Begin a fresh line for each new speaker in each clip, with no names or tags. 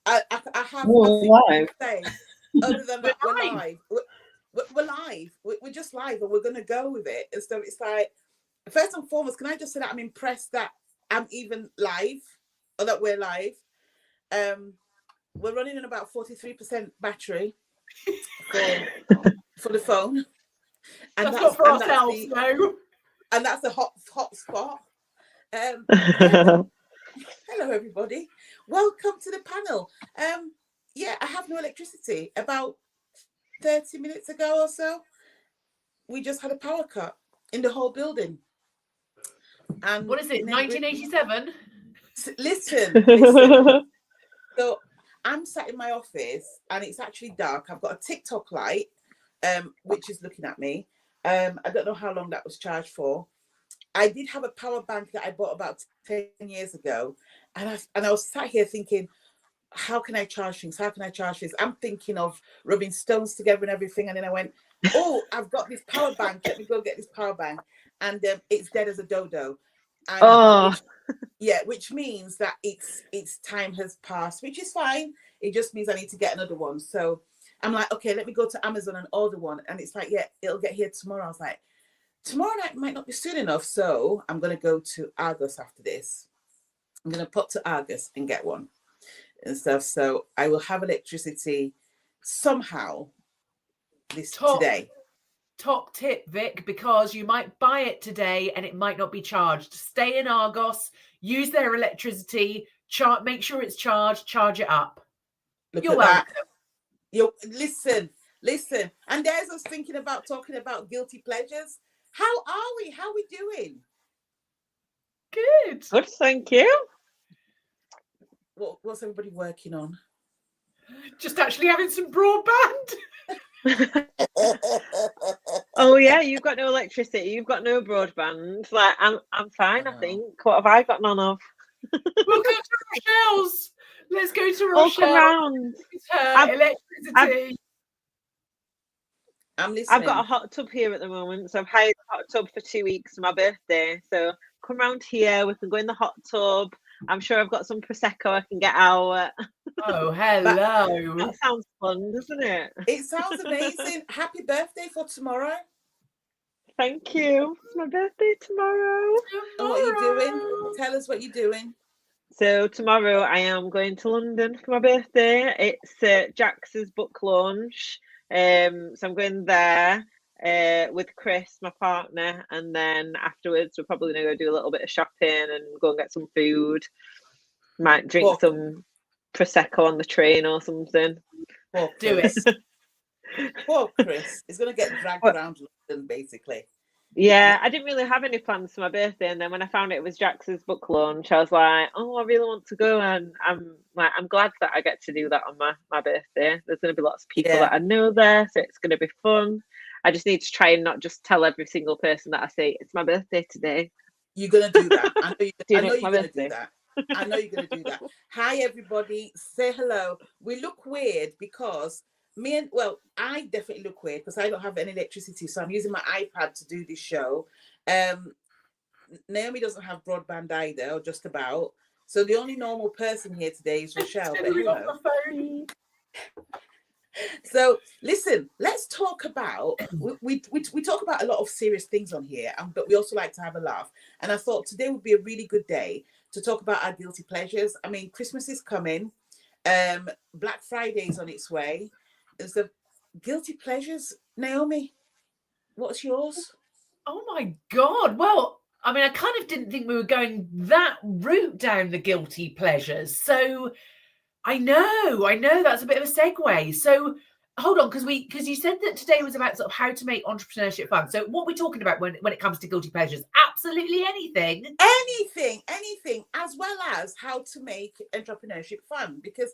I have
We're
nothing to say other than that
We're
we're
live.
live. We're live. We're just live, and we're gonna go with it. And so it's like, first and foremost, can I just say that I'm impressed that I'm even live, or that we're live. We're running on about 43% battery for the phone, and
That's not for
and
ourselves, no.
And that's the hot spot. Yeah. Hello, everybody. Welcome to the panel. Yeah, I have no electricity. About 30 minutes ago or so, we just had a power cut in the whole building. And
what is it, 1987?
Listen. So I'm sat in my office and it's actually dark. I've got a TikTok light, which is looking at me. I don't know how long that was charged for. I did have a power bank that I bought about 10 years ago. And I was sat here thinking, how can I charge things? How can I charge this? I'm thinking of rubbing stones together and everything. And then I went, oh, I've got this power bank. Let me go get this power bank. And it's dead as a dodo. And which means that its time has passed, which is fine. It just means I need to get another one. So I'm like, okay, let me go to Amazon and order one. And it's like, yeah, it'll get here tomorrow. I was like, tomorrow night might not be soon enough. So I'm going to go to Argos after this. I'm going to pop to Argos and get one and stuff. So I will have electricity somehow today.
Top tip, Vic, because you might buy it today and it might not be charged. Stay in Argos, use their electricity, make sure it's charged, charge it up.
You're welcome. Listen. And there's us thinking about talking about guilty pleasures. How are we? How are we doing?
Good,
thank you.
What's everybody working on?
Just actually having some broadband.
Oh yeah, you've got no electricity, you've got no broadband. Like I'm fine, I think. What have I got none of?
We'll go to Rochelle's. Let's go to Rochelle.
Come round.
Electricity.
I'm listening.
I've got a hot tub here at the moment, so I've hired a hot tub for 2 weeks for my birthday. So come round here, we can go in the hot tub. I'm sure I've got some Prosecco I can get out.
Oh, hello.
That sounds fun, doesn't it?
It sounds amazing. Happy birthday for tomorrow.
Thank you. It's my birthday tomorrow.
And what are you doing? Tell us what you're doing.
So tomorrow I am going to London for my birthday. It's Jax's book launch. So I'm going there with Chris, my partner, and then afterwards we're probably going to go do a little bit of shopping and go and get some food. Might drink some Prosecco on the train or something.
Do it.
Poor Chris is going to get dragged around London, basically.
Yeah, I didn't really have any plans for my birthday, and then when I found it was Jax's book launch, I was like, oh, I really want to go, and I'm glad that I get to do that on my birthday. There's going to be lots of people that I know there, so it's going to be fun. I just need to try and not just tell every single person that I say it's my birthday today.
You're going to do that. I know you're going to do that. I know you're going to do that. Hi, everybody. Say hello. We look weird because I definitely look weird because I don't have any electricity, so I'm using my iPad to do this show. Naomi doesn't have broadband either, or just about. So the only normal person here today is Rochelle. But hello. So listen, let's talk about. We talk about a lot of serious things on here, but we also like to have a laugh. And I thought today would be a really good day to talk about our guilty pleasures. I mean, Christmas is coming. Black Friday is on its way. Is the guilty pleasures, Naomi? What's yours?
Oh my God! Well, I mean, I kind of didn't think we were going that route down the guilty pleasures. So I know that's a bit of a segue. So hold on, because you said that today was about sort of how to make entrepreneurship fun. So what we're talking about when it comes to guilty pleasures, absolutely anything,
as well as how to make entrepreneurship fun, because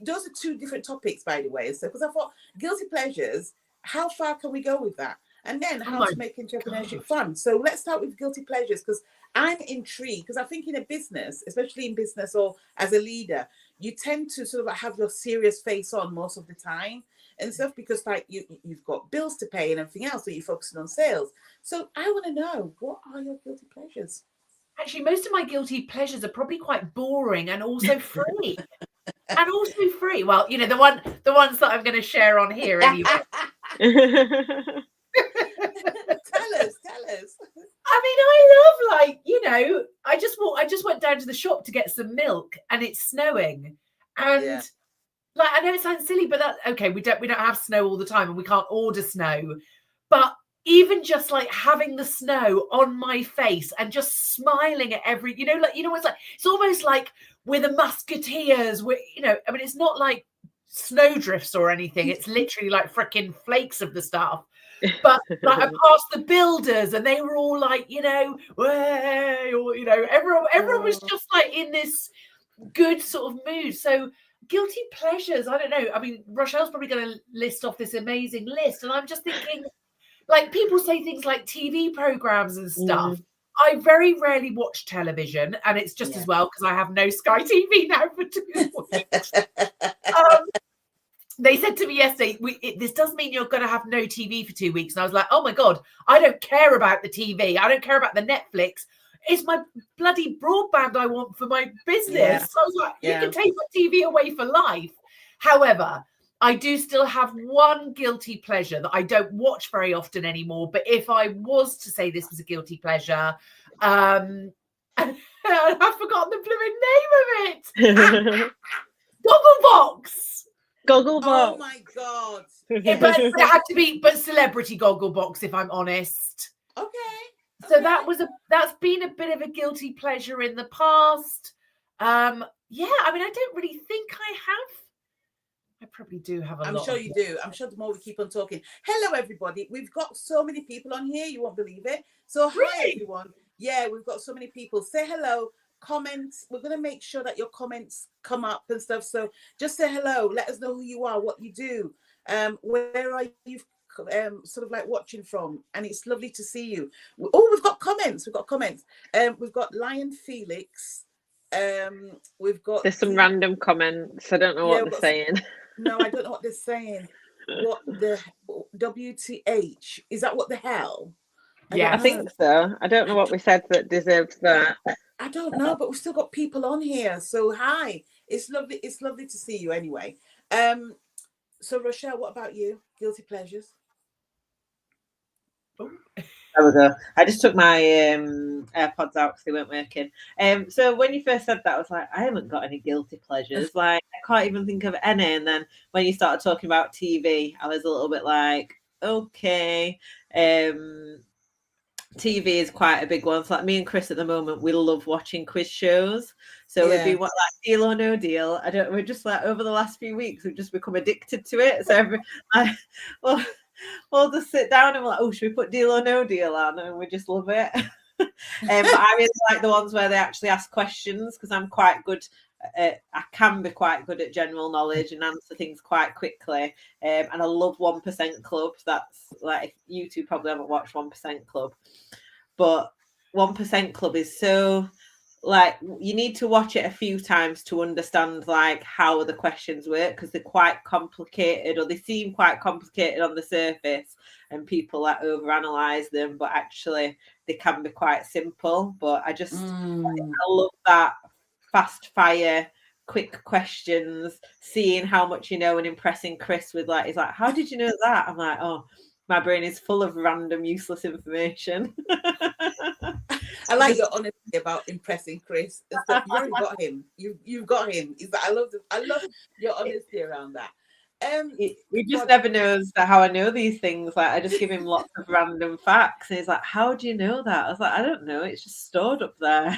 those are two different topics, by the way. So because I thought guilty pleasures, how far can we go with that? And then how to make entrepreneurship fun. So let's start with guilty pleasures, because I'm intrigued, because I think in a business, especially in business or as a leader, you tend to sort of have your serious face on most of the time and stuff, because like you've got bills to pay and everything else, so you're focusing on sales. So I want to know, what are your guilty pleasures?
Actually, most of my guilty pleasures are probably quite boring and also free. and also free. Well, you know, the ones that I'm going to share on here anyway.
Tell us.
I mean, I love, like, you know, I just went down to the shop to get some milk, and it's snowing, and like, I know it sounds silly, but that's okay. We don't have snow all the time, and we can't order snow, but even just like having the snow on my face and just smiling at every, you know, like, you know, it's almost like we're the Musketeers. You know, I mean, it's not like snowdrifts or anything. It's literally like freaking flakes of the stuff. But like, I passed the builders, and they were all like, you know, way, or, you know, everyone was just like in this good sort of mood. So guilty pleasures, I don't know. I mean, Rochelle's probably going to list off this amazing list, and I'm just thinking, like, people say things like TV programs and stuff. I very rarely watch television, and it's just as well because I have no Sky TV now for 2 weeks. They said to me yesterday, this does mean you're going to have no TV for 2 weeks. And I was like, oh my God, I don't care about the TV. I don't care about the Netflix. It's my bloody broadband I want for my business.
Yeah.
So I was like, you can take my TV away for life. However, I do still have one guilty pleasure that I don't watch very often anymore. But if I was to say this was a guilty pleasure, and I've forgotten the blooming name of it. Gogglebox.
Gogglebox.
Oh my God.
But it had to be, but celebrity Gogglebox, if I'm honest.
Okay.
So that's been a bit of a guilty pleasure in the past. Yeah, I mean, I don't really think I have. I probably do have a lot.
I'm sure you do. I'm sure the more we keep on talking. Hello, everybody. We've got so many people on here. You won't believe it. So hi, everyone. Yeah, we've got so many people. Say hello. Comments. We're going to make sure that your comments come up and stuff. So just say hello. Let us know who you are, what you do. Where are you sort of like watching from? And it's lovely to see you. Oh, we've got comments. We've got Lion Felix. We've got,
there's some random comments. I don't know what they're saying.
No, I don't know what they're saying. What the WTH? Is that what the hell?
I think so. I don't know what we said that deserves that.
I don't know, but we've still got people on here. So hi. It's lovely to see you anyway. So Rochelle, what about you? Guilty pleasures?
Oh. There we go. I just took my AirPods out because they weren't working. So when you first said that, I was like, I haven't got any guilty pleasures. Like, I can't even think of any. And then when you started talking about TV, I was a little bit like, okay. TV is quite a big one. So like me and Chris at the moment, we love watching quiz shows. So we'd be like Deal or No Deal. We're just like over the last few weeks, we've just become addicted to it. So we'll just sit down and we're like, oh, should we put Deal or No Deal on? And we just love it. But I really like the ones where they actually ask questions because I'm quite good. I can be quite good at general knowledge and answer things quite quickly. And I love 1% Club. That's like, you two probably haven't watched 1% Club, but 1% Club is so, like, you need to watch it a few times to understand like how the questions work because they're quite complicated, or they seem quite complicated on the surface, and people like overanalyze them, but actually they can be quite simple. But I just I love that fast fire, quick questions, seeing how much you know, and impressing Chris with like, he's like, how did you know that? I'm like, oh, my brain is full of random useless information.
I like your honesty about impressing Chris. You've already got him. You've got him. I love your honesty around that.
He just never knows how I know these things. Like, I just give him lots of random facts, and he's like, how do you know that? I was like, I don't know. It's just stored up there.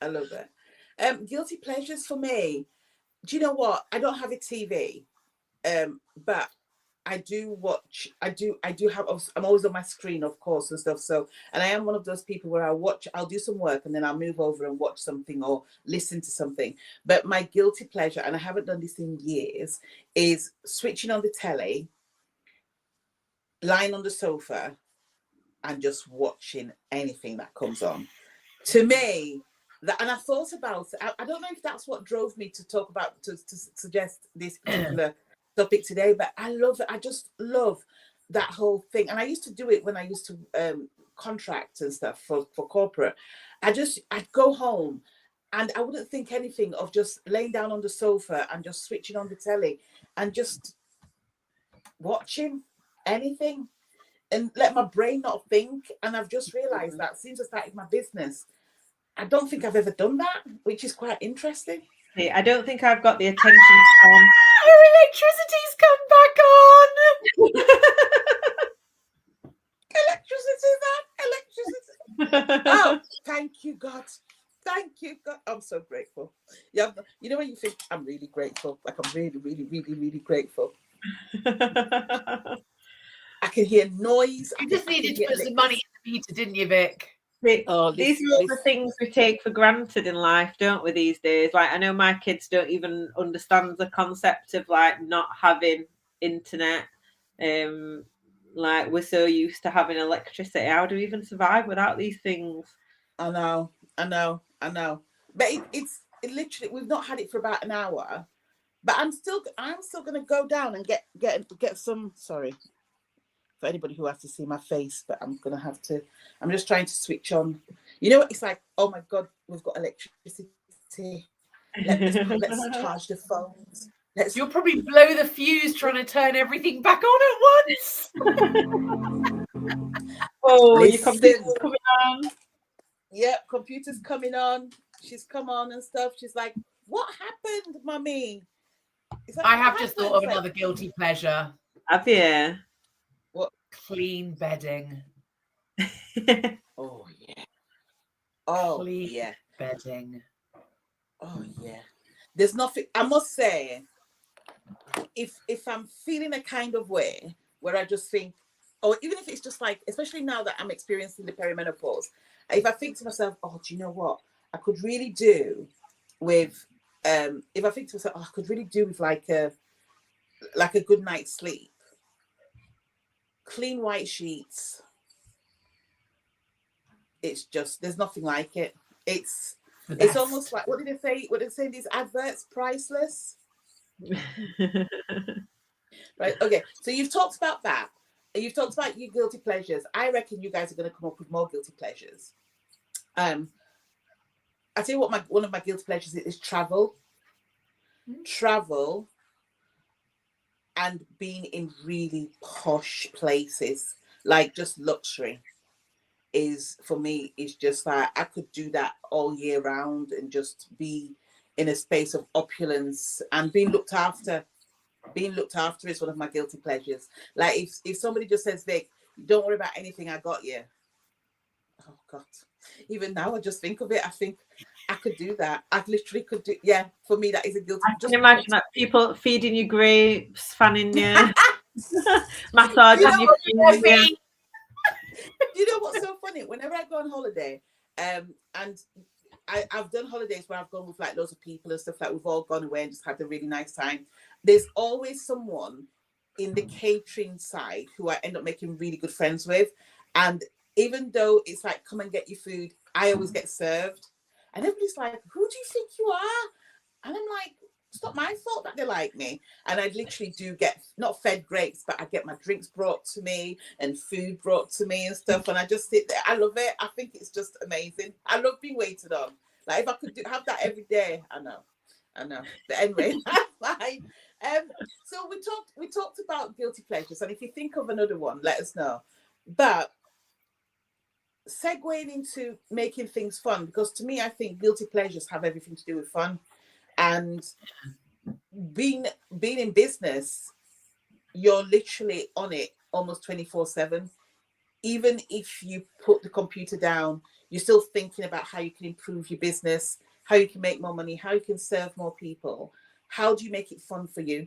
I love it. Guilty pleasures for me. Do you know what? I don't have a TV, but I do watch. I do have. I'm always on my screen, of course, and stuff. So, and I am one of those people where I'll do some work and then I'll move over and watch something or listen to something. But my guilty pleasure, and I haven't done this in years, is switching on the telly, lying on the sofa, and just watching anything that comes on. To me, and I thought about it. I don't know if that's what drove me to talk about, to suggest this particular topic today, but I love it. I just love that whole thing. And I used to do it when I used to contract and stuff for corporate. I'd go home And I wouldn't think anything of just laying down on the sofa and just switching on the telly and just watching anything and let my brain not think. And I've just realized that since I started my business, I don't think I've ever done that, which is quite interesting.
See, I don't think I've got the attention span.
Our electricity's come back on.
Electricity. Oh, thank you, God. Thank you, God. I'm so grateful. Yeah, you know when you think I'm really grateful, like I'm really, really, really, really grateful. I can hear noise.
You just needed to put some money in the meter, didn't you, Vic?
These are all the things we take for granted in life, don't we, these days? Like, I know my kids don't even understand the concept of like not having internet. Like, we're so used to having electricity. How do we even survive without these things?
I know. But it's literally, we've not had it for about an hour. But I'm still gonna go down and get some. Sorry for anybody who has to see my face, but I'm just trying to switch on. You know what it's like? Oh my God, we've got electricity. Let's charge the phones.
You'll probably blow the fuse trying to turn everything back on at once.
Oh, your computer's coming on.
Yeah, computer's coming on. She's come on and stuff. She's like, "What happened, Mummy?" Like,
I have just thought of another guilty pleasure.
Have you?
What?
Clean bedding.
Oh yeah. Oh
Clean
yeah.
bedding.
Oh yeah. There's nothing. I must say, if I'm feeling a kind of way where I just think, or even if it's just like, especially now that I'm experiencing the perimenopause, if I think to myself, oh, do you know what I could really do with, if I think to myself, oh, I could really do with like a good night's sleep, clean white sheets. It's just, there's nothing like it. It's almost like, what did they say? What did they say in these adverts? Priceless. Right. Okay. So you've talked about that. You've talked about your guilty pleasures. I reckon you guys are going to come up with more guilty pleasures. I tell you what, one of my guilty pleasures is travel. Travel and being in really posh places, like just luxury, is for me is just like I could do that all year round and just be in a space of opulence and being looked after. Being looked after is one of my guilty pleasures. Like if somebody just says, "Vic, don't worry about anything, I got you." Oh God. Even now I just think of it, I think I could do that. I literally could do. Yeah, for me that is a guilty.
I can imagine that people feeding you grapes, fanning you, massaging you.
You know what's so funny? Whenever I go on holiday, and I've done holidays where I've gone with like loads of people and stuff, like we've all gone away and just had a really nice time. There's always someone in the catering side who I end up making really good friends with. And even though it's like, come and get your food, I always get served. And everybody's like, who do you think you are? And I'm like, it's not my fault that they like me. And I literally do get not fed grapes, but I get my drinks brought to me and food brought to me and stuff. And I just sit there. I love it. I think it's just amazing. I love being waited on. Like if I could have that every day, I know. But anyway, fine. So we talked about guilty pleasures, and if you think of another one, let us know. But segueing into making things fun, because to me, I think guilty pleasures have everything to do with fun. And being in business, you're literally on it almost 24/7. Even if you put the computer down, you're still thinking about how you can improve your business, how you can make more money, how you can serve more people. How do you make it fun for you?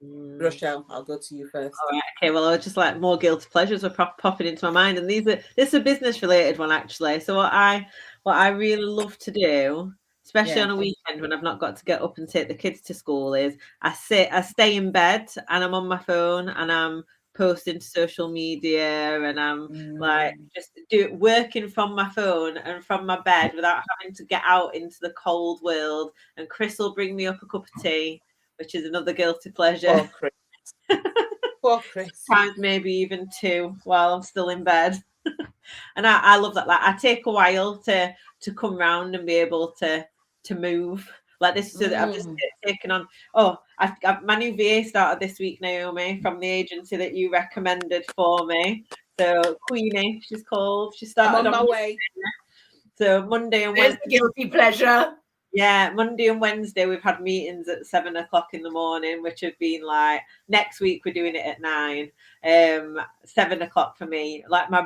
Rochelle, I'll go to you first.
All right, okay, well, I was just like more guilty pleasures were popping into my mind, and this is a business related one actually. So what I really love to do, especially on a weekend when I've not got to get up and take the kids to school, is I stay in bed and I'm on my phone and I'm posting to social media and I'm like just working from my phone and from my bed without having to get out into the cold world. And Chris will bring me up a cup of tea, which is another guilty pleasure.
Poor Chris. Poor Chris.
Times maybe even 2 while I'm still in bed. And I love that. Like, I take a while to come round and be able to move like this. So that I've just taken on. Oh, my new VA started this week, Naomi, from the agency that you recommended for me. So Queenie, she's called. She started
I'm on my way.
So Monday and
There's
Wednesday.
the guilty pleasure.
Yeah, Monday and Wednesday we've had meetings at 7 o'clock in the morning, which have been like, next week we're doing it at 9. 7 o'clock for me. Like my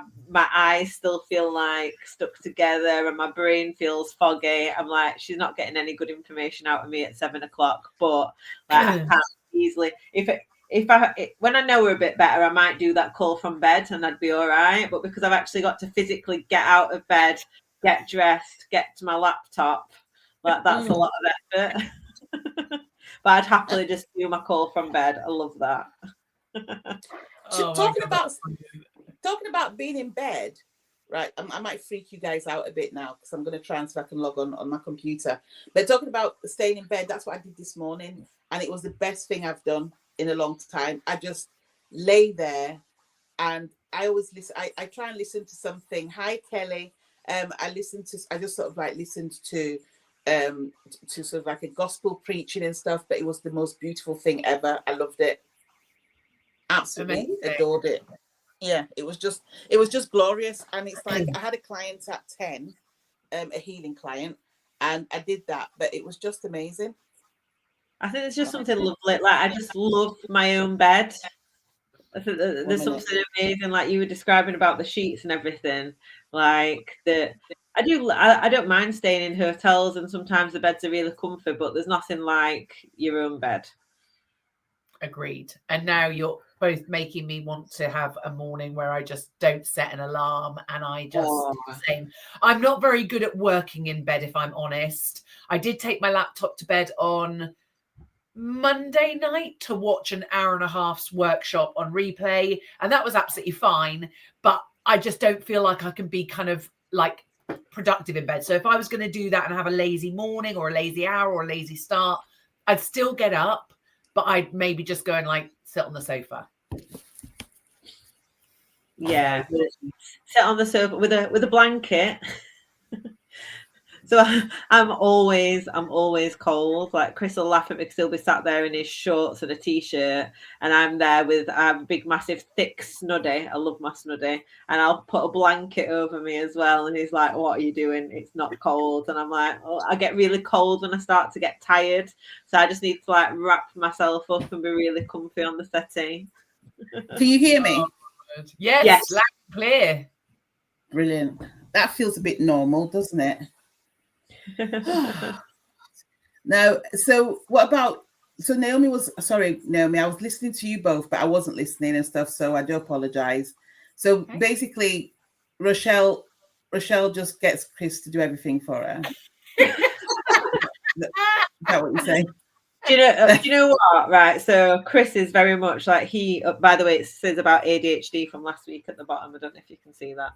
eyes still feel like stuck together and my brain feels foggy. I'm like, she's not getting any good information out of me at 7 o'clock, but like I can't easily when I know her a bit better, I might do that call from bed and I'd be all right. But because I've actually got to physically get out of bed, get dressed, get to my laptop, like that's a lot of effort. But I'd happily just do my call from bed. I love that.
Talking about being in bed, right? I might freak you guys out a bit now because I'm going to try and so I can log on my computer. But talking about staying in bed, that's what I did this morning, and it was the best thing I've done in a long time. I just lay there, and I always listen. I try and listen to something. Hi, Kelly. I just sort of like listened to sort of like a gospel preaching and stuff, but it was the most beautiful thing ever. I loved it. Absolutely adored it. Yeah, it was just glorious. And it's like I had a client at 10, a healing client, and I did that, but it was just amazing.
I think it's just something lovely. Like I just love my own bed. I think there's something amazing, like you were describing about the sheets and everything. Like I don't mind staying in hotels, and sometimes the beds are really comfy, but there's nothing like your own bed.
Agreed. And now you're both making me want to have a morning where I just don't set an alarm and I just do the same. I'm not very good at working in bed, if I'm honest. I did take my laptop to bed on Monday night to watch an hour and a half's workshop on replay, and that was absolutely fine, but I just don't feel like I can be kind of like productive in bed. So if I was going to do that and have a lazy morning or a lazy hour or a lazy start, I'd still get up, but I'd maybe just go and like sit on the sofa.
Yeah, sit on the sofa with a blanket. So I'm always cold. Like Chris will laugh at me because he'll be sat there in his shorts and a t-shirt, and I'm there with a big, massive, thick snuddy. I love my snuddy, and I'll put a blanket over me as well. And he's like, "What are you doing? It's not cold." And I'm like, "Oh, I get really cold when I start to get tired, so I just need to like wrap myself up and be really comfy on the settee."
Can you hear me?
Yes, loud and clear.
Brilliant. That feels a bit normal, doesn't it? Now, so what about, so Naomi, I was listening to you both, but I wasn't listening and stuff, so I do apologize. So basically, Rochelle just gets Chris to do everything for her. Is that what you're saying?
Do you know what? Right. So Chris is very much like by the way, it says about ADHD from last week at the bottom. I don't know if you can see that.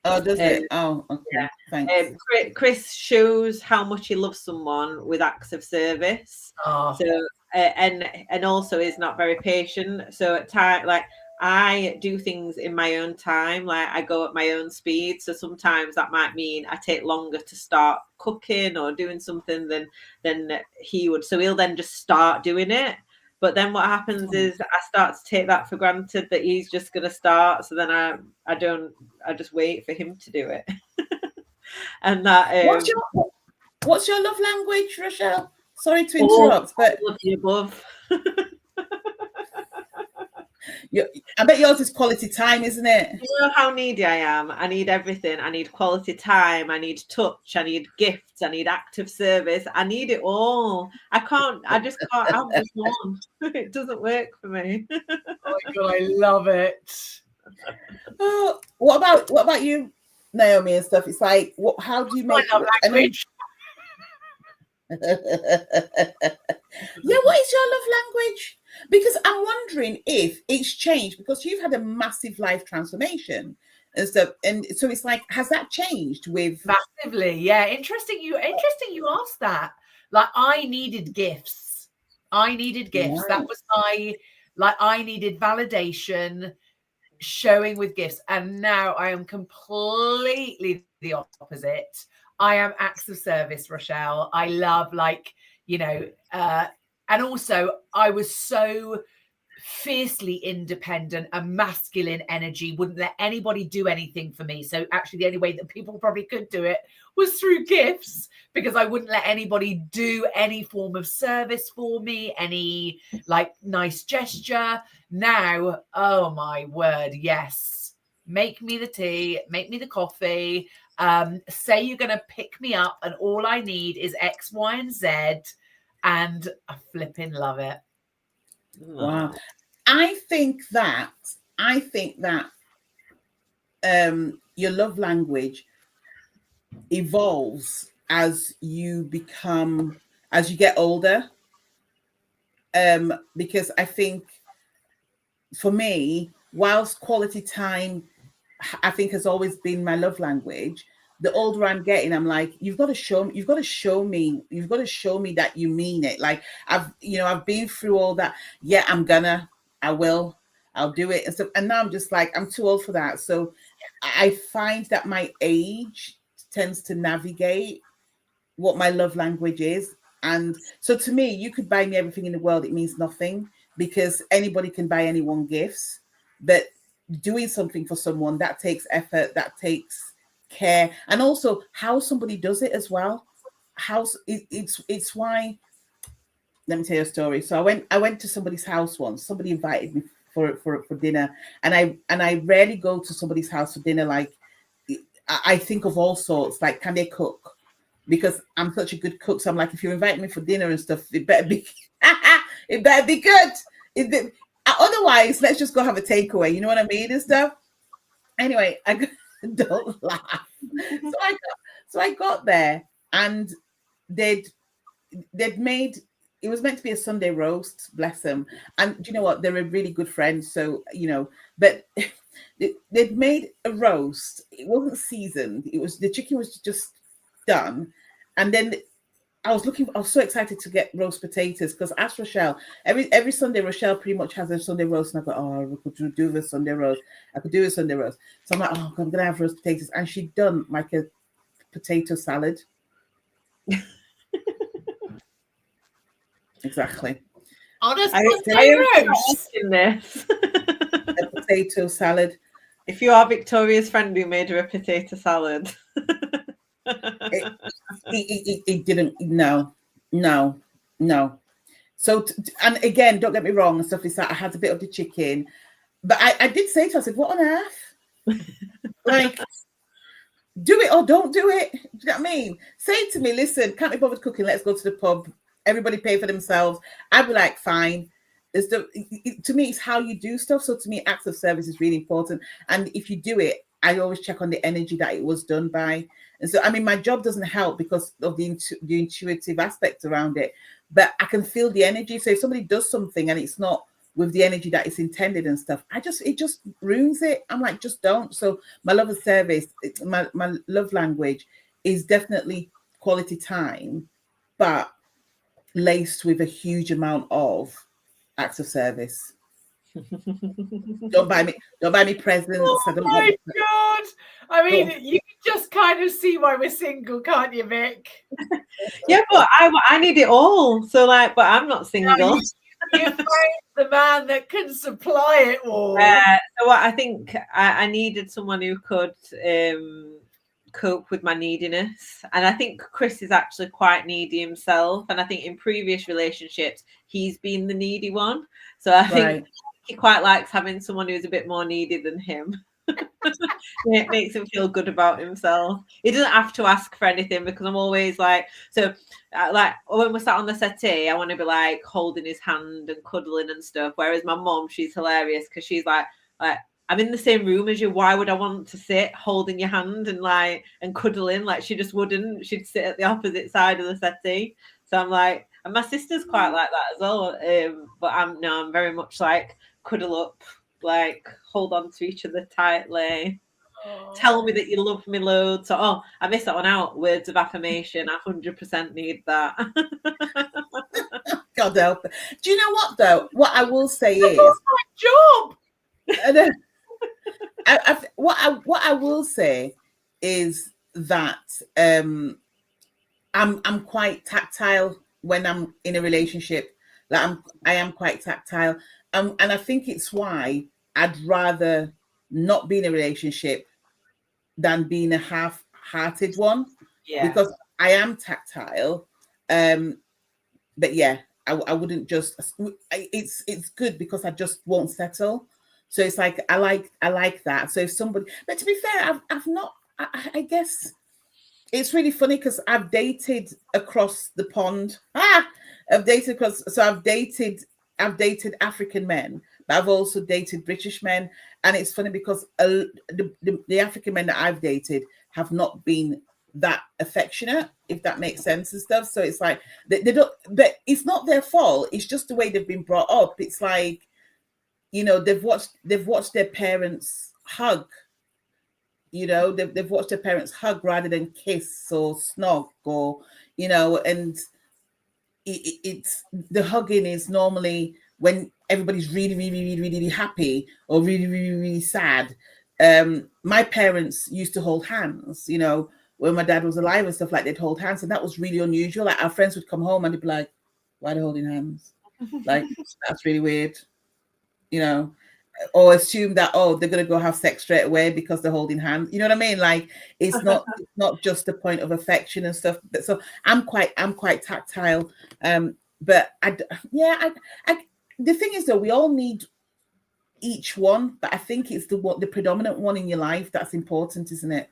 Oh, does it? Oh, okay. Yeah. Thanks.
Chris shows how much he loves someone with acts of service.
Oh.
So and also is not very patient. So at times, like I do things in my own time, like I go at my own speed. So sometimes that might mean I take longer to start cooking or doing something than he would. So he'll then just start doing it. But then what happens is I start to take that for granted that he's just going to start. So then I just wait for him to do it. And that.
What's your love language, Rochelle? Sorry to interrupt, but
all of the above.
I bet yours is quality time, isn't it?
You know how needy I am. I need everything. I need quality time. I need touch. I need gifts. I need active service. I need it all. I just can't have just one. It doesn't work for me.
Oh my God, I love it.
Oh, what about you, Naomi, and stuff? It's like, how do you make
love language?
Yeah, what is your love language? Because I'm wondering if it's changed because you've had a massive life transformation and stuff, and so it's like, has that changed with
massively? Yeah, interesting. You asked that. Like, I needed gifts. Right. That was I needed validation. showing with gifts, and now I am completely the opposite. I am acts of service, Rochelle. I love, like, you know, and also I was so fiercely independent and masculine energy, wouldn't let anybody do anything for me. So actually the only way that people probably could do it was through gifts, because I wouldn't let anybody do any form of service for me, any like nice gesture. Now, oh my word, yes, make me the tea, make me the coffee, say you're going to pick me up and all I need is X, Y, and Z, and I flipping love it.
Wow. I think that your love language evolves as you get older. Because I think for me, whilst quality time, I think, has always been my love language, the older I'm getting, I'm like, you've got to show me that you mean it. Like, I've been through all that. Yeah, I'll do it and stuff. And now I'm just like, I'm too old for that. So I find that my age tends to navigate what my love language is. And so to me, you could buy me everything in the world, it means nothing, because anybody can buy anyone gifts. But doing something for someone, that takes effort, that takes care, and also how somebody does it as well. It's why, let me tell you a story. So I went to somebody's house once. Somebody invited me for dinner, and I rarely go to somebody's house for dinner. Like, I think of all sorts, like, can they cook? Because I'm such a good cook. So I'm like, if you invite me for dinner and stuff, it better be good. Otherwise, let's just go have a takeaway. You know what I mean, and stuff. Anyway, don't laugh. So I got there, and they'd made, it was meant to be a Sunday roast, bless them. And do you know what? They're a really good friend. So, but they'd made a roast. It wasn't seasoned. The chicken was just done. And then I was so excited to get roast potatoes, because I asked Rochelle, every Sunday, Rochelle pretty much has a Sunday roast. And I go, oh, we could do the Sunday roast. I could do a Sunday roast. So I'm like, oh, I'm going to have roast potatoes. And she'd done like a potato salad. Exactly.
Honest
in this.
A potato salad.
If you are Victoria's friend who made her a potato salad.
It didn't. No. So, and again, don't get me wrong, and stuff is that I had a bit of the chicken, but I did say to her, I said, what on earth? Like, do it or don't do it. Do you know what I mean? Say to me, listen, can't be bothered cooking, let's go to the pub, everybody pay for themselves. I'd be like, fine. To me, it's how you do stuff. So to me, acts of service is really important. And if you do it, I always check on the energy that it was done by. And so, I mean, my job doesn't help because of the intuitive aspect around it, but I can feel the energy. So if somebody does something and it's not with the energy that it's intended and stuff, it just ruins it. I'm like, just don't. So my love of service, my love language is definitely quality time, but laced with a huge amount of acts of service. Don't buy me presents.
Oh my God. I mean, you can just kind of see why we're single, can't you, Vic?
Yeah, but I need it all. So, like, but I'm not single.
No, you find the man that can supply it all.
So I think I needed someone who could cope with my neediness. And I think Chris is actually quite needy himself. And I think in previous relationships, he's been the needy one. So I think he quite likes having someone who's a bit more needy than him. It makes him feel good about himself. He doesn't have to ask for anything, because I'm always like, like when we're sat on the settee, I want to be like holding his hand and cuddling and stuff. Whereas my mom, she's hilarious because she's like I'm in the same room as you. Why would I want to sit holding your hand and cuddling? Like, she just wouldn't. She'd sit at the opposite side of the settee. So I'm like, and my sister's quite like that as well. But I'm very much like cuddle up, like hold on to each other tightly. Oh. Tell me that you love me loads. So, I missed that one out. Words of affirmation. I 100% need that.
God help. Do you know what though? What I will say is
my job.
what I will say is that I'm quite tactile when I'm in a relationship. Like I am quite tactile, and I think it's why I'd rather not be in a relationship than being a half-hearted one.
Yeah.
Because I am tactile, but yeah, I wouldn't just. It's good because I just won't settle. So it's like I like that. So if somebody, but to be fair, I've not. I guess it's really funny because I've dated across the pond. I've dated across. So I've dated African men, but I've also dated British men, and it's funny because the African men that I've dated have not been that affectionate, if that makes sense and stuff. So it's like they don't, but it's not their fault. It's just the way they've been brought up. It's like, you know, they've watched their parents hug. You know, they've watched their parents hug rather than kiss or snog, or, you know, and it's the hugging is normally when everybody's really, really, really, really happy or really, really, really sad. My parents used to hold hands, you know, when my dad was alive and stuff, like they'd hold hands, and that was really unusual. Like our friends would come home and they'd be like, "Why are they holding hands? Like that's really weird," you know, or assume that they're gonna go have sex straight away because they're holding hands. You know what I mean? Like it's not just a point of affection and stuff. But so I'm quite tactile. But the thing is though, we all need each one, but I think it's the predominant one in your life that's important, isn't it?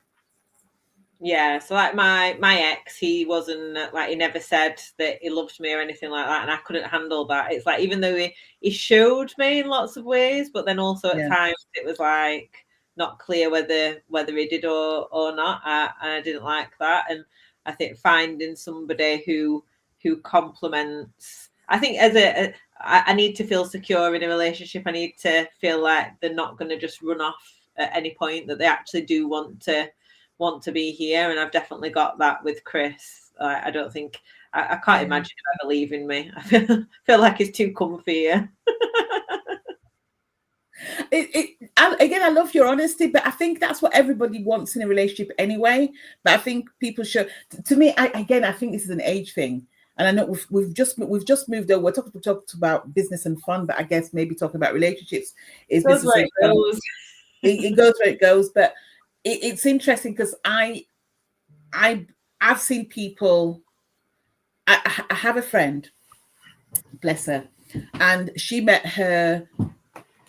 Yeah, so like my ex, he wasn't like, he never said that he loved me or anything like that, and I couldn't handle that. It's like, even though he showed me in lots of ways, but then also at times it was like not clear whether he did or not, and I didn't like that. And I think finding somebody who complements, I think I need to feel secure in a relationship. I need to feel like they're not going to just run off at any point, that they actually do want to be here. And I've definitely got that with Chris. I don't think I can't imagine him ever leaving me. I feel like he's too comfy here.
Again, I love your honesty, but I think that's what everybody wants in a relationship anyway. But I think people should. To me, I think this is an age thing. And I know we've just moved over. We're talking about business and fun, but I guess maybe talking about relationships is business and fun. It goes where it goes, but it's interesting because I've seen people. I have a friend, bless her, and she met her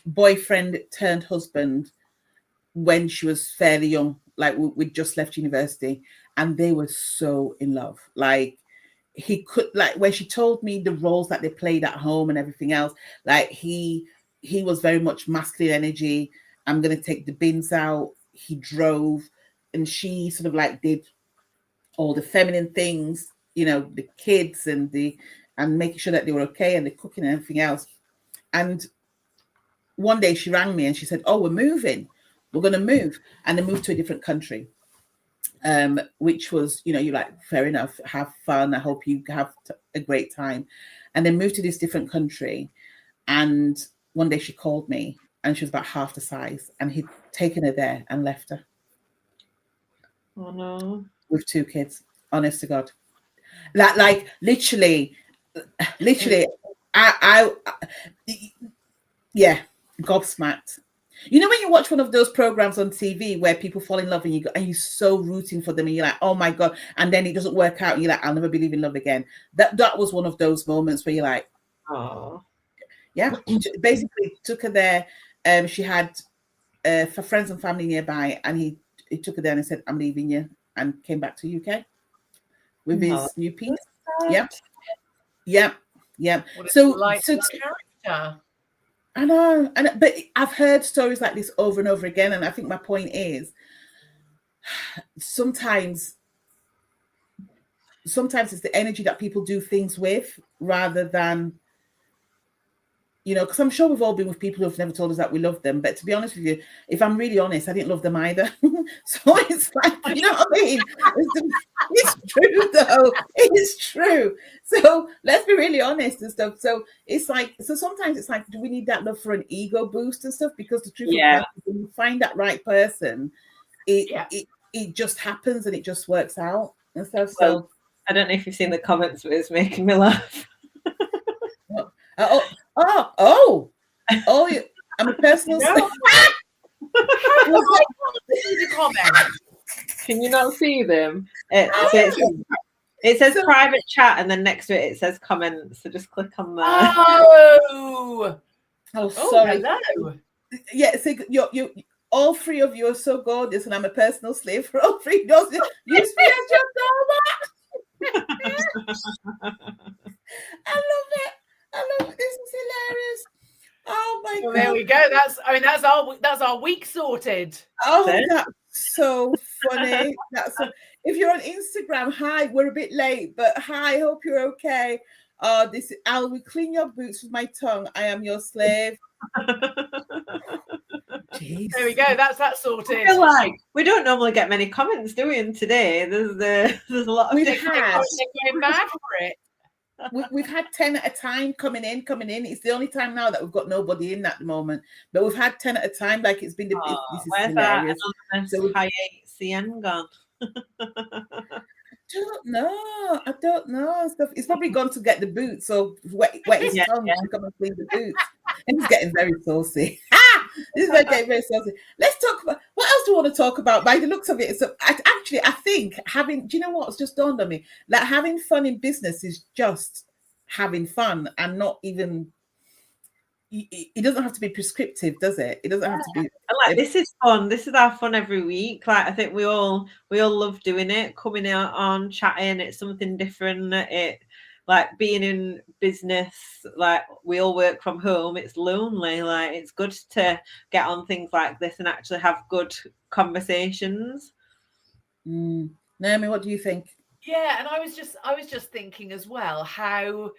boyfriend turned husband when she was fairly young, like we'd just left university, and they were so in love. Like he could, like when she told me the roles that they played at home and everything else, like he was very much masculine energy. I'm gonna take the bins out. He drove, and she sort of like did all the feminine things, you know, the kids and making sure that they were okay, and the cooking and everything else. And one day she rang me and she said, "Oh, we're moving. We're going to move." And they moved to a different country, which was, you know, you're like, fair enough, have fun. I hope you have a great time. And they moved to this different country. And one day she called me and she was about half the size, and he'd taken her there and left her.
Oh no.
With 2 kids, honest to God. That, like, literally, I yeah, gobsmacked. You know when you watch one of those programs on TV where people fall in love and you're so rooting for them and you're like, oh my God, and then it doesn't work out and you're like, I'll never believe in love again. That was one of those moments where you're like, oh yeah. Basically took her there. She had for friends and family nearby, and he took her there and said, I'm leaving you, and came back to UK with his new piece. Yeah. So
character.
I know, but I've heard stories like this over and over again, and I think my point is sometimes it's the energy that people do things with rather than, you know, because I'm sure we've all been with people who've never told us that we love them. But to be honest with you, if I'm really honest, I didn't love them either. So it's like, you know what I mean? It's true though. It's true. So let's be really honest and stuff. So it's like, so sometimes it's like, do we need that love for an ego boost and stuff? Because the truth of the matter is, when you find that right person, it just happens and it just works out and stuff.
Well,
So
I don't know if you've seen the comments, but it's making me laugh.
I'm a personal.
No.
Can you not see them? It says private chat, and then next to it says comments. So just click on there.
Oh,
sorry.
Hello.
Yeah, so you all three of you are so gorgeous, and I'm a personal slave for all three. Use me as your doormat. I love it. This is hilarious. Oh my god!
There we go. That's our week sorted.
Oh, that's so funny. If you're on Instagram, hi. We're a bit late, but hi. Hope you're okay. I will clean your boots with my tongue. I am your slave. Jeez.
There we go. That's that sorted.
I feel like we don't normally get many comments, do we? And today there's a lot of
different comments. They're going mad for it.
We've had 10 at a time coming in. It's the only time now that we've got nobody in at the moment, but we've had 10 at a time. Like it's been this is
where's
hilarious.
That so high CN gone?
I don't know. Stuff. It's probably gone to get the boots, so wet his tongue and come and clean the boots. And he's getting very saucy. This is getting very saucy. Let's talk about what else do you want to talk about? By the looks of it, so I think having. Do you know what's just dawned on me? That having fun in business is just having fun and not even. It doesn't have to be prescriptive, does it? It doesn't have to be.
This is fun. This is our fun every week. Like I think we all love doing it, coming out on chatting. It's something different. It like being in business. Like we all work from home. It's lonely. Like it's good to get on things like this and actually have good conversations.
Naomi, what do you think?
Yeah, and I was just thinking as well how.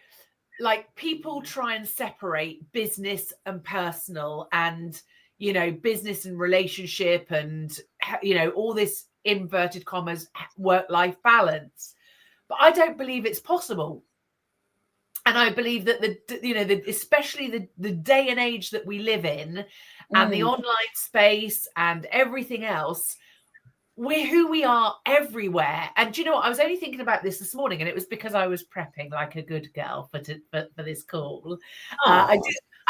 Like people try and separate business and personal and, business and relationship and, all this inverted commas work-life balance. But I don't believe it's possible. And I believe that especially the day and age that we live in and the online space and everything else, we're who we are everywhere. And do you know what? I was only thinking about this morning, and it was because I was prepping like a good girl for this call. I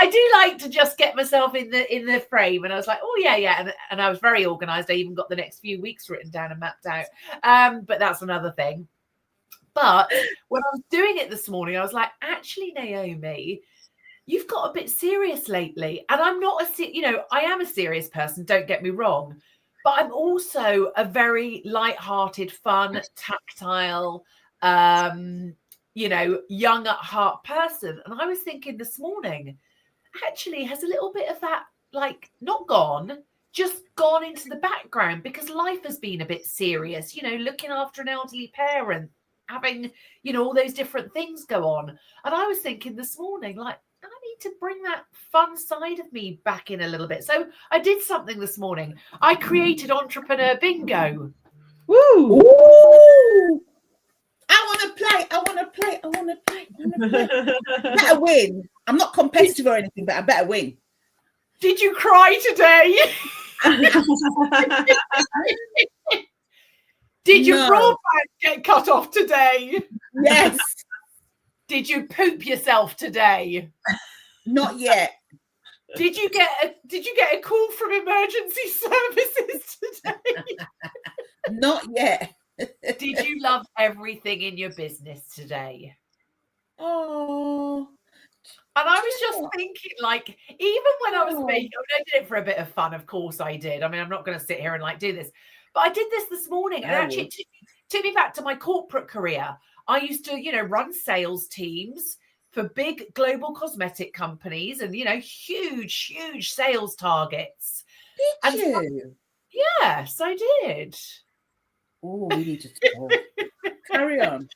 do like to just get myself in the frame, and I was like, oh yeah, and I was very organised. I even got the next few weeks written down and mapped out. But that's another thing. But when I was doing it this morning, I was like, actually, Naomi, you've got a bit serious lately, and I'm not I am a serious person. Don't get me wrong. But I'm also a very light-hearted, fun, tactile, young at heart person. And I was thinking this morning, actually, has a little bit of that, like, not gone, just gone into the background because life has been a bit serious, looking after an elderly parent, having, all those different things go on. And I was thinking this morning, like, I need to bring that fun side of me back in a little bit. So I did something this morning. I created Entrepreneur Bingo.
Woo!
Ooh. I want to play. Better win. I'm not competitive or anything, but I better win.
Did you cry today? Did your broadband get cut off today?
Yes.
Did you poop yourself today?
Not yet.
Did you get a call from emergency services today?
Not yet.
Did you love everything in your business today?
Oh.
And I was just thinking, like, even when I was making, I did it for a bit of fun. Of course I did. I mean, I'm not going to sit here and like do this, but I did this morning, and actually it took me back to my corporate career. I used to, run sales teams for big global cosmetic companies and, huge sales targets.
Did you?
Yes, I did.
Oh, we need to talk. Carry on.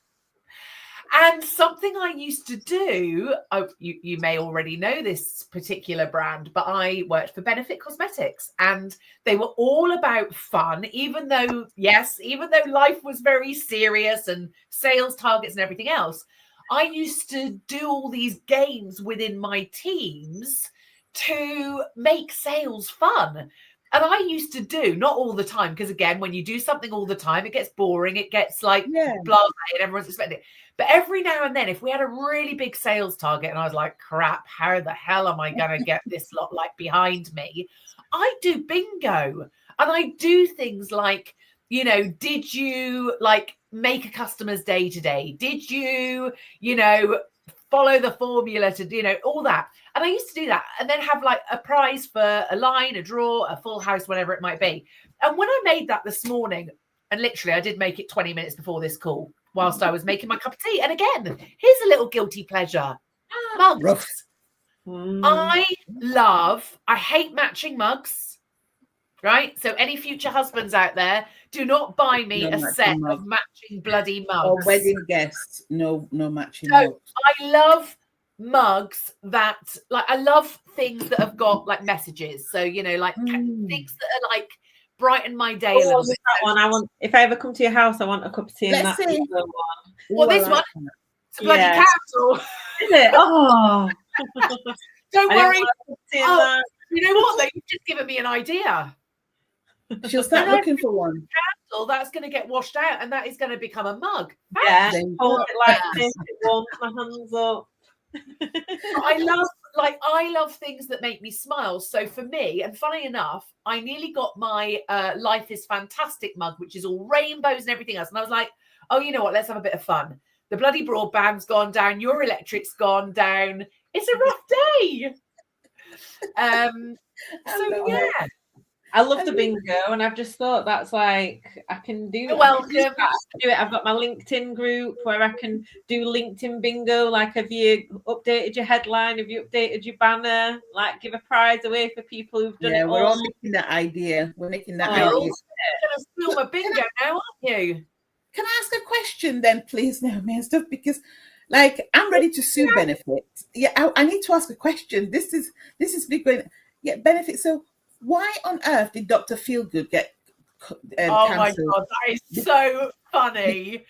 And something I used to do, you may already know this particular brand, but I worked for Benefit Cosmetics, and they were all about fun, even though life was very serious and sales targets and everything else. I used to do all these games within my teams to make sales fun. And I used to do, not all the time, because again, when you do something all the time, it gets boring. It gets like blasé and everyone's expecting it. But every now and then, if we had a really big sales target and I was like, crap, how the hell am I going to get this lot like behind me? I do bingo. And I do things like, you know, did you like make a customer's day today? Did you, you know, follow the formula to, you know, all that. And I used to do that and then have like a prize for a line, a draw, a full house, whatever it might be. And when I made that this morning, and literally I did make it 20 minutes before this call whilst I was making my cup of tea. And again, here's a little guilty pleasure. Mugs. I hate matching mugs, right? So any future husbands out there, do not buy me a set of matching bloody mugs.
Or wedding guests, no matching mugs.
I love mugs that, like, I love things that have got like messages. So, you know, like things that are like brighten my day a little bit.
That one. I want, if I ever come to your house, I want a cup of tea in that one.
Well, this one, it's a bloody castle.
Is it? Oh.
Don't worry. Oh, you know what? You've just given me an idea.
She'll start looking for one.
Castle, that's going to get washed out, and that is going to become a mug.
Yeah, hold it like this. It warms my hands up.
I love things that make me smile. So for me, and funny enough, I nearly got my Life is Fantastic mug, which is all rainbows and everything else. And I was like, oh, you know what? Let's have a bit of fun. The bloody broadband's gone down. Your electric's gone down. It's a rough day. So yeah.
I love the bingo, and I've just thought that's like I can do.
Welcome.
Do it. I've got my LinkedIn group where I can do LinkedIn bingo. Like, have you updated your headline? Have you updated your banner? Like, give a prize away for people who've done it.
Yeah, we're all making that idea. We're making that idea.
You're going to steal my bingo now, aren't you?
Can I ask a question then, please, Naomi and stuff? Because, like, I'm ready to sue Benefit. Yeah, I need to ask a question. This is big. Yeah, Benefit. So, why on earth did Dr. Feelgood get
oh
cancelled?
my God, that is so funny.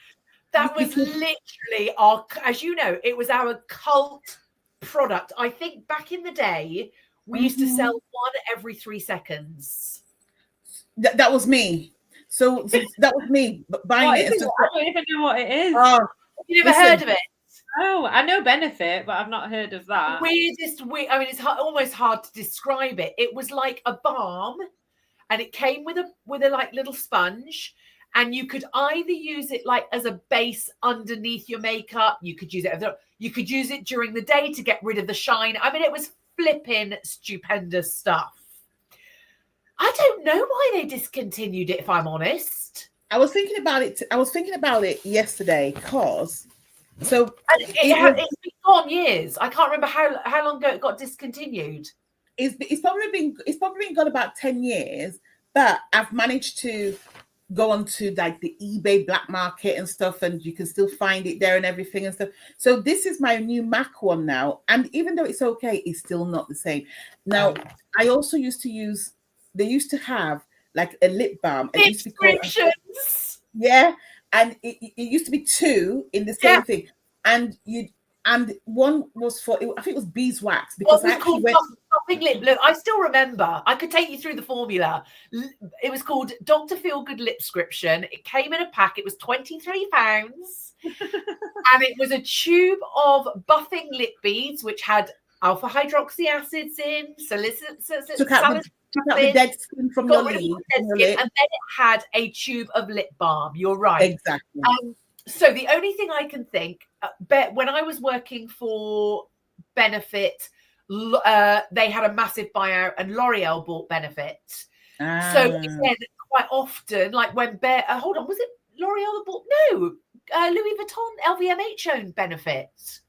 That was literally our, as you know, it was our cult product. I think back in the day, we used to sell one every 3 seconds.
That was me. So that was me buying it.
I don't even know what it is.
Oh,
you never heard of it?
Oh, I know Benefit, but I've not heard of that.
I mean, it's almost hard to describe it. It was like a balm, and it came with a like little sponge, and you could either use it like as a base underneath your makeup. You could use it during the day to get rid of the shine. I mean, it was flipping stupendous stuff. I don't know why they discontinued it, if I'm honest.
I was thinking about it yesterday because. So
it's been gone years. I can't remember how long ago it got discontinued.
It's probably been gone about 10 years, but I've managed to go onto like the eBay black market and stuff, and you can still find it there and everything and stuff. So this is my new MAC one now, and even though it's okay, it's still not the same. Now I also used to have like a lip balm.
Subscriptions.
Yeah. And it used to be 2 in the same thing, and one was for, I think it was beeswax, because I actually went.
Lip. I still remember. I could take you through the formula. It was called Dr. Feelgood Lipscription. It came in a pack. It was £23, and it was a tube of buffing lip beads, which had alpha hydroxy acids in,
Took out the dead skin from your lip.
And then it had a tube of lip balm. You're right.
Exactly.
So the only thing I can think, when I was working for Benefit, they had a massive buyout and L'Oreal bought Benefit. So again, quite often, like when hold on, was it L'Oreal that bought? No, Louis Vuitton, LVMH owned Benefit.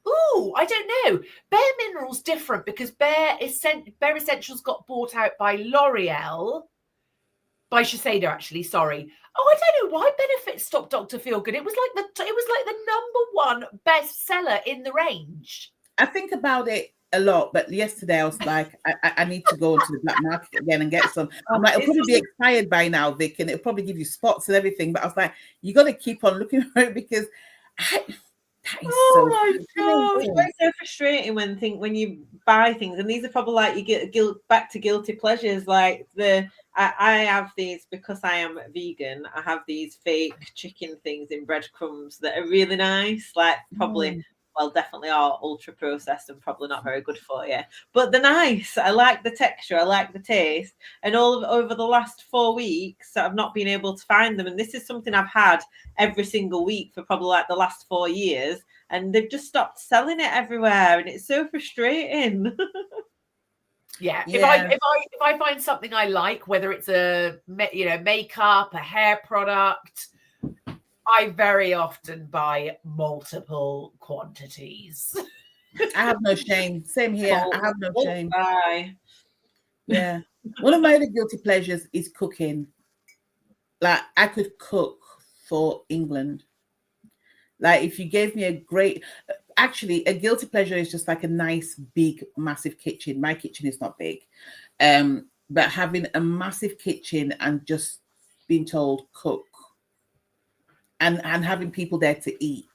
Ooh, I don't know. Bare Minerals different because Bare Essentials got bought out by L'Oreal, by Shiseido actually. Sorry. Oh, I don't know why Benefit stopped Dr. Feelgood. It was like the #1 bestseller in the range.
I think about it a lot, but yesterday I was like, I need to go into the black market again and get some. I'm like, it'll probably be expired by now, Vic, and it'll probably give you spots and everything. But I was like, you got to keep on looking for it because that is
my God.
It's always so frustrating when you buy things, and these are probably like you get back to guilty pleasures. Like I have these because I am vegan. I have these fake chicken things in breadcrumbs that are really nice. Like probably, well, definitely are ultra processed and probably not very good for you. But they're nice. I like the texture. I like the taste. And over the last 4 weeks, I've not been able to find them. And this is something I've had every single week for probably like the last 4 years. And they've just stopped selling it everywhere, and it's so frustrating.
Yeah. If I find something I like, whether it's a makeup, a hair product, I very often buy multiple quantities.
I have no shame. Same here. I have no shame.
Bye.
Yeah. One of my other guilty pleasures is cooking. Like I could cook for England. Like if you gave me actually a guilty pleasure is just like a nice, big, massive kitchen. My kitchen is not big. But having a massive kitchen and just being told cook and having people there to eat.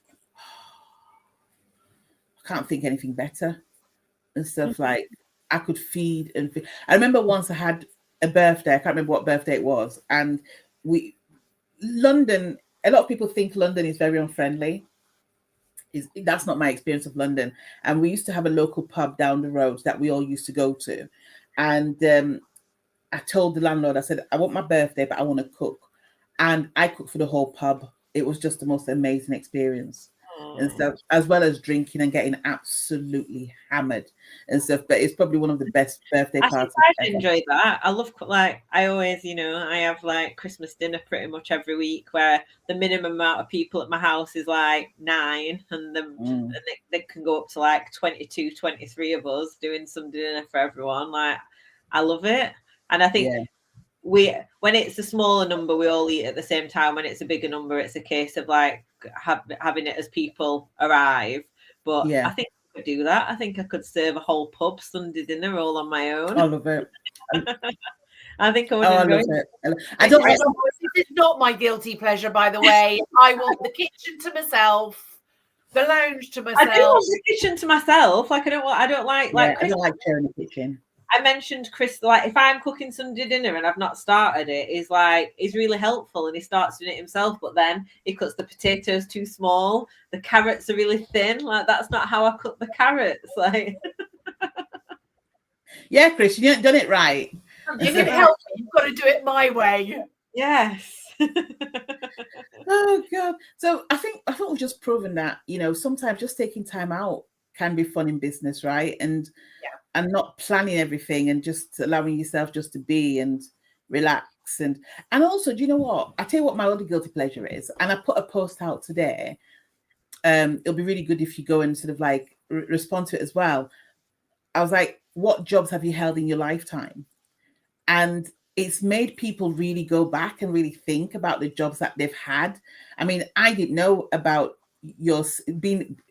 I can't think anything better and stuff. Like I could feed and feed. I remember once I had a birthday. I can't remember what birthday it was. And London, a lot of people think London is very unfriendly. That's not my experience of London. And we used to have a local pub down the road that we all used to go to. And I told the landlord, I said, I want my birthday, but I want to cook. And I cooked for the whole pub. It was just the most amazing experience. And stuff, as well as drinking and getting absolutely hammered and stuff. But it's probably one of the best birthday parties.
I enjoy that. I love, like, I always, I have like Christmas dinner pretty much every week where the minimum amount of people at my house is like 9, and they can go up to like 22, 23 of us doing some dinner for everyone. Like, I love it. And I think when it's a smaller number, we all eat at the same time. When it's a bigger number, it's a case of like having it as people arrive. But I think I could do that. I think I could serve a whole pub Sunday dinner all on my own.
I love it.
I think I would enjoy
it. This is not my guilty pleasure, by the way. I want the kitchen to myself, the lounge to myself.
I do want the kitchen to myself. Like I don't like
I don't like sharing the kitchen.
I mentioned Chris, like if I'm cooking Sunday dinner and I've not started it, he's really helpful and he starts doing it himself, but then he cuts the potatoes too small, the carrots are really thin. Like that's not how I cook the carrots. Like
yeah, Chris, you haven't done it right.
You can help me, you've got to do it my way.
Yes.
Oh God. So I think we've just proven that, sometimes just taking time out can be fun in business, right? And not planning everything and just allowing yourself just to be and relax. And also, do you know what? I tell you what my other guilty pleasure is. And I put a post out today. It'll be really good if you go and sort of like respond to it as well. I was like, what jobs have you held in your lifetime? And it's made people really go back and really think about the jobs that they've had. I mean, I didn't know about your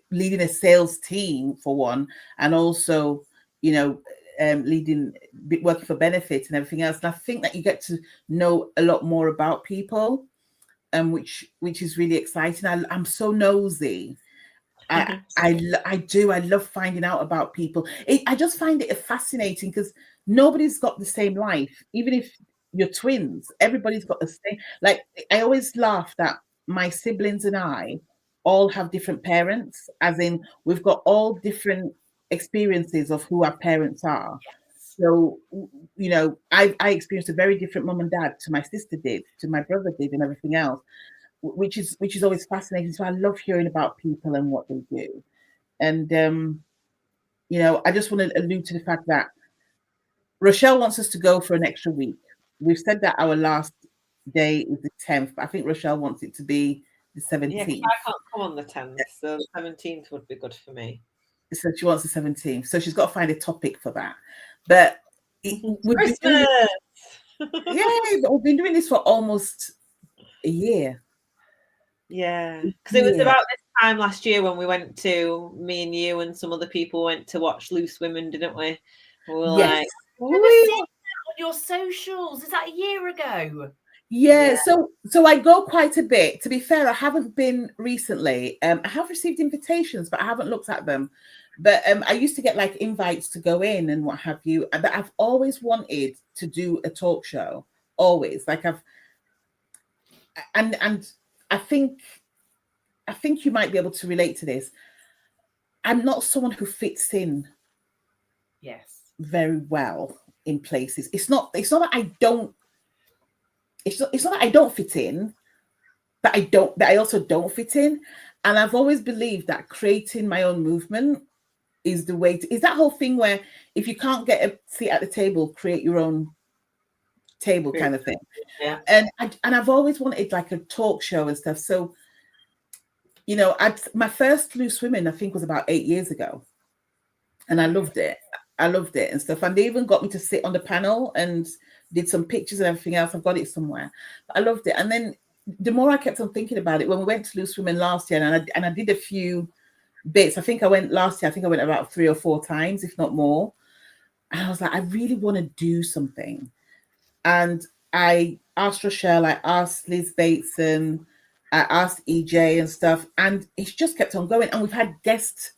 leading a sales team for one, and also working for benefits and everything else. And I think that you get to know a lot more about people, which is really exciting. I'm so nosy. I do. I love finding out about people. I just find it fascinating because nobody's got the same life. Even if you're twins, everybody's got the same. Like I always laugh that my siblings and I all have different parents, as in we've got all different experiences of who our parents are. Yes. So, I experienced a very different mum and dad to my sister did, to my brother did, and everything else, which is always fascinating. So I love hearing about people and what they do. And, I just want to allude to the fact that Rochelle wants us to go for an extra week. We've said that our last day is the 10th, but I think Rochelle wants it to be the 17th.
Yeah, I can't come on the 10th, so the 17th would be good for me.
So she wants the 17th. So she's got to find a topic for that. But
Christmas!
But we've been doing this for almost a year.
Yeah, because it was
Yeah.
about this time last year when we went to, me and you and some other people went to watch Loose Women, didn't we? We were
Yes.
like,
I remember
"Woo."
seeing that on your socials. Is that a year ago?
Yeah, so I go quite a bit. To be fair, I haven't been recently. I have received invitations, but I haven't looked at them. But I used to get like invites to go in and what have you. But I've always wanted to do a talk show. Always, like and I think you might be able to relate to this. I'm not someone who fits in
Yes.
very well in places. It's not that I don't. It's not that I don't fit in, but I also don't fit in. And I've always believed that creating my own movement is the way to, is that whole thing where if you can't get a seat at the table, create your own table kind of thing.
Yeah.
And I've always wanted like a talk show and stuff. So, you know, my first Loose Women, I think, was about 8 years ago. And I loved it. And stuff. And they even got me to sit on the panel and did some pictures and everything else. I've got it somewhere. But I loved it. And then the more I kept on thinking about it, when we went to Loose Women last year, and I did a few bits. I think I went about 3 or 4 times, if not more. And I was like, I really want to do something. And I asked Rochelle, I asked Liz Bateson, I asked EJ and stuff, and it's just kept on going. And we've had guest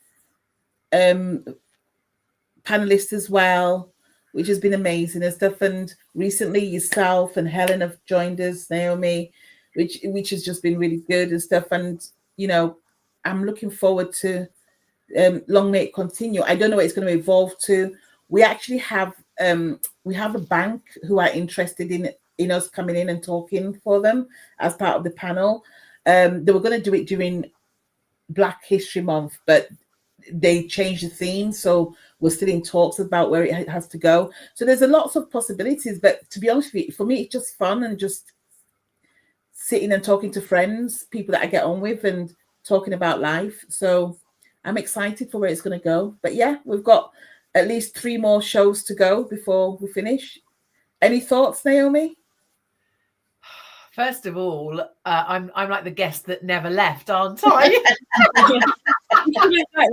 panelists as well, which has been amazing and stuff. And recently yourself and Helen have joined us, Naomi, which has just been really good and stuff. And, you know, I'm looking forward to long may it continue. I don't know what it's going to evolve to. We actually have a bank who are interested in us coming in and talking for them as part of the panel. They were going to do it during Black History Month, but they changed the theme, so we're still in talks about where it has to go. So there's a lots of possibilities, but to be honest with you, for me, it's just fun and just sitting and talking to friends, people that I get on with, and talking about life. So I'm excited for where it's going to go. But yeah, we've got at least 3 more shows to go before we finish. Any thoughts, Naomi?
First of all, I'm like the guest that never left, aren't I?
Get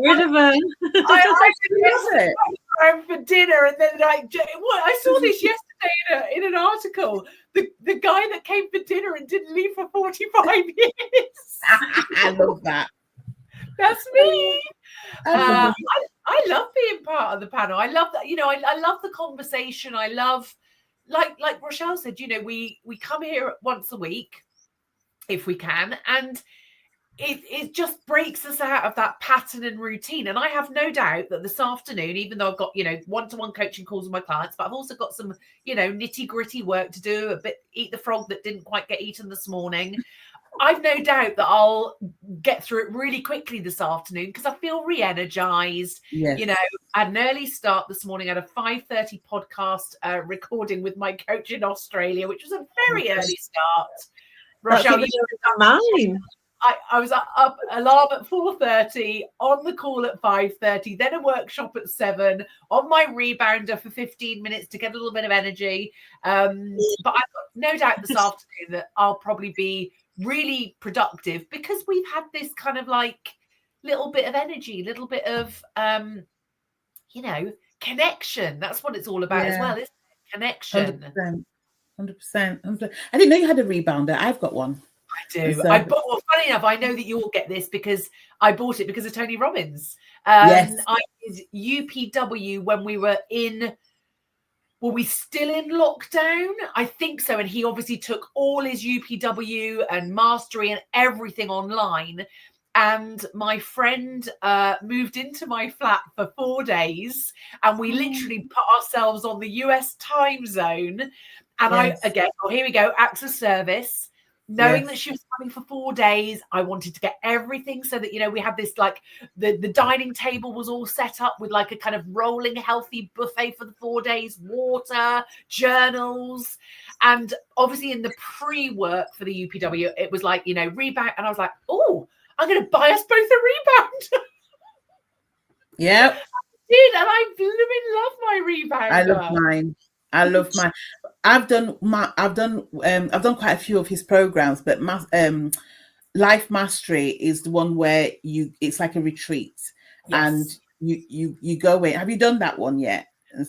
rid of her.
I
love it.
home for dinner, and then like, what? I saw this yesterday in an article. The guy that came for dinner and didn't leave for 45 years.
I love that.
That's me.
I
I love being part of the panel. I love that. You know, I love the conversation. I love, like Rochelle said, you know, we come here once a week if we can, and it just breaks us out of that pattern and routine. And I have no doubt that this afternoon, even though I've got, you know, one-to-one coaching calls with my clients, but I've also got some, you know, nitty-gritty work to do, a bit, eat the frog that didn't quite get eaten this morning. I've no doubt that I'll get through it really quickly this afternoon because I feel re-energized.
Yes.
You know, I had an early start this morning. I had a 5:30 podcast recording with my coach in Australia, which was a very early start. Rochelle,
mine.
I was up alarm at 4:30, on the call at 5:30, then a workshop at 7, on my rebounder for 15 minutes to get a little bit of energy. But I've got no doubt this afternoon that I'll probably be really productive because we've had this kind of like little bit of energy, little bit of, you know, connection. That's what it's all about as well, isn't it? Connection.
100%. I didn't know you had a rebounder. I've got one.
I do.
So,
Well, funny enough, I know that you'll get this because I bought it because of Tony Robbins.
Yes.
I did UPW when we were we still in lockdown? I think so. And he obviously took all his UPW and mastery and everything online. And my friend moved into my flat for 4 days, and we literally put ourselves on the US time zone. And here we go, acts of service. Knowing that she was coming for 4 days, I wanted to get everything so that, you know, we had this like the dining table was all set up with like a kind of rolling healthy buffet for the 4 days, water, journals. And obviously in the pre-work for the UPW, it was like, you know, rebound. And I was like, oh, I'm going to buy us both a rebound.
Yep.
I did. And I love my rebounder.
I love mine. I've done quite a few of his programs, but Life Mastery is the one where it's like a retreat, and you go in. Have you done that one yet?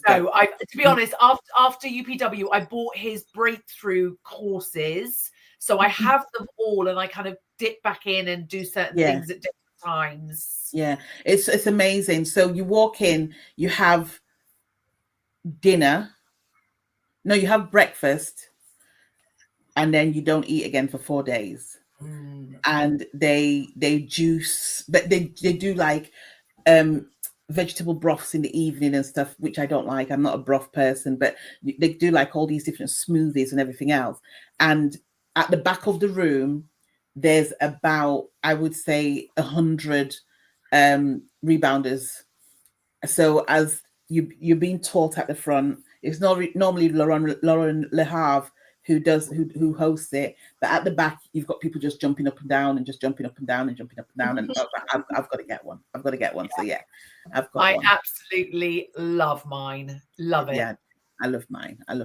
No, to be honest, after UPW, I bought his breakthrough courses, so I have them all, and I kind of dip back in and do certain things at different times.
Yeah, it's amazing. So you walk in, you have dinner. No, you have breakfast, and then you don't eat again for 4 days. And they juice, but they do like vegetable broths in the evening and stuff, which I don't like. I'm not a broth person, but they do like all these different smoothies and everything else. And at the back of the room, there's about, I would say, 100 rebounders. So as you're being taught at the front, it's not normally Lauren Le Havre who hosts it, but at the back you've got people just jumping up and down and just jumping up and down and jumping up and down, and I've got to get one. So yeah, I've got one.
I absolutely love mine. Love it.
Yeah, I love mine.
I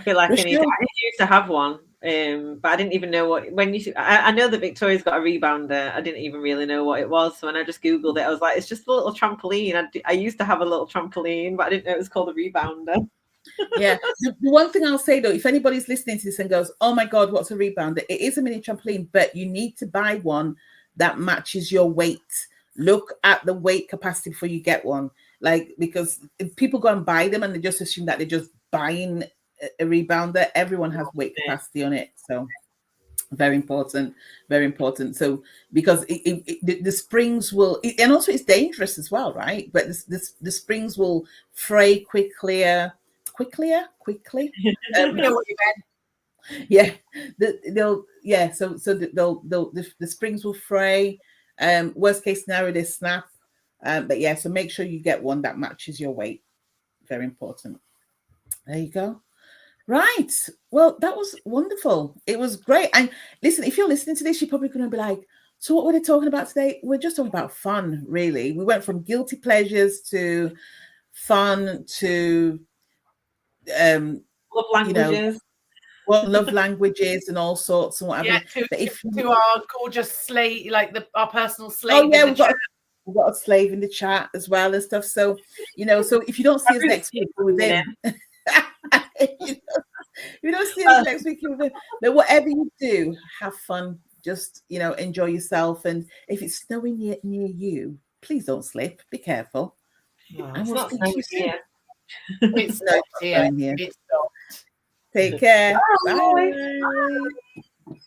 feel like I used to have one, but I didn't even know what. I know that Victoria's got a rebounder. I didn't even really know what it was. So when I just Googled it, I was like, it's just a little trampoline. I used to have a little trampoline, but I didn't know it was called a rebounder.
Yeah, the one thing I'll say though, if anybody's listening to this and goes, oh my God, what's a rebounder? It is a mini trampoline, but you need to buy one that matches your weight. Look at the weight capacity before you get one. Like, because if people go and buy them and they just assume that they're just buying a rebounder, everyone has weight capacity on it. So very important. So because the springs will, and also it's dangerous as well, right? But the springs will fray quickly.
You know what you meant.
Yeah, so the springs will fray. Worst case scenario, they snap. But yeah, so make sure you get one that matches your weight. Very important. There you go. Right. Well, that was wonderful. It was great. And listen, if you're listening to this, you're probably going to be like, so what were they talking about today? We're just talking about fun, really. We went from guilty pleasures to fun to
love languages.
Love languages and all sorts and whatever.
Yeah, to our gorgeous slave, like our personal slave.
Oh yeah, we've got a slave in the chat as well and stuff. So so if you don't see us next week, we're within. If you don't see us next week, but whatever you do, have fun. Just enjoy yourself. And if it's snowing near you, please don't slip. Be careful.
It's not snowing here.
It's not here. It's not.
Take care.
Bye.
Bye.